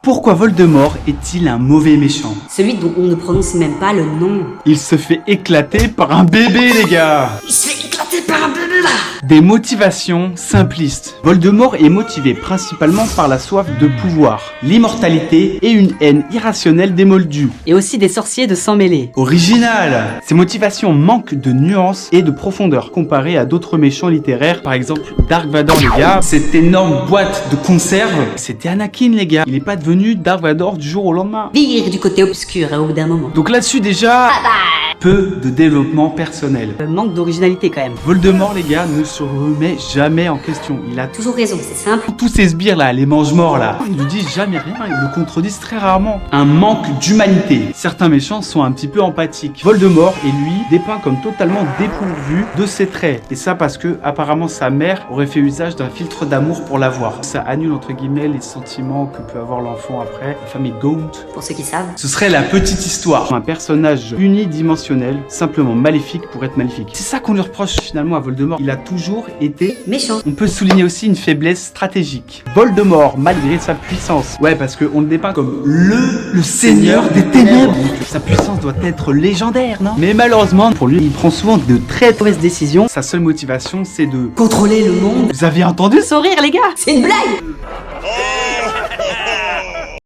Pourquoi Voldemort est-il un mauvais méchant? Celui dont on ne prononce même pas le nom. Il se fait éclater par un bébé, les gars. Il se fait éclater par un bébé là. Des motivations simplistes. Voldemort est motivé principalement par la soif de pouvoir, l'immortalité et une haine irrationnelle des Moldus. Et aussi des sorciers de sang mêlé. Original! Ces motivations manquent de nuances et de profondeur comparées à d'autres méchants littéraires, par exemple Dark Vador, les gars. Cette énorme boîte de conserve, c'était Anakin, les gars. Il est pas devenu Dark Vador du jour au lendemain. Vire du côté obscur au bout d'un moment. Donc là-dessus déjà, peu de développement personnel. Manque d'originalité quand même. Voldemort, les gars, ne se remet jamais en question. Il a Toujours raison, c'est simple. tous ces sbires là, les mange-morts là, ils ne disent jamais rien, ils le contredisent très rarement. Un manque d'humanité. Certains méchants sont un petit peu empathiques. Voldemort est lui dépeint comme totalement dépourvu de ses traits. Et ça parce que apparemment sa mère aurait fait usage d'un filtre d'amour pour l'avoir. Ça annule entre guillemets les sentiments que peut avoir l'enfant après. La famille Gaunt. Pour ceux qui savent. Ce serait la petite histoire. Un personnage unidimensionnel, simplement maléfique pour être maléfique. C'est ça qu'on lui reproche finalement à Voldemort. Il a toujours été Méchant. On peut souligner aussi une faiblesse stratégique. Voldemort, malgré sa puissance. Ouais, parce qu'on le dépeint comme le seigneur des ténèbres. Sa puissance doit être légendaire, non? Mais malheureusement, pour lui, il prend souvent de très mauvaises décisions. Sa seule motivation, c'est de Contrôler le monde. Vous aviez entendu ça? Sourire les gars. C'est une blague.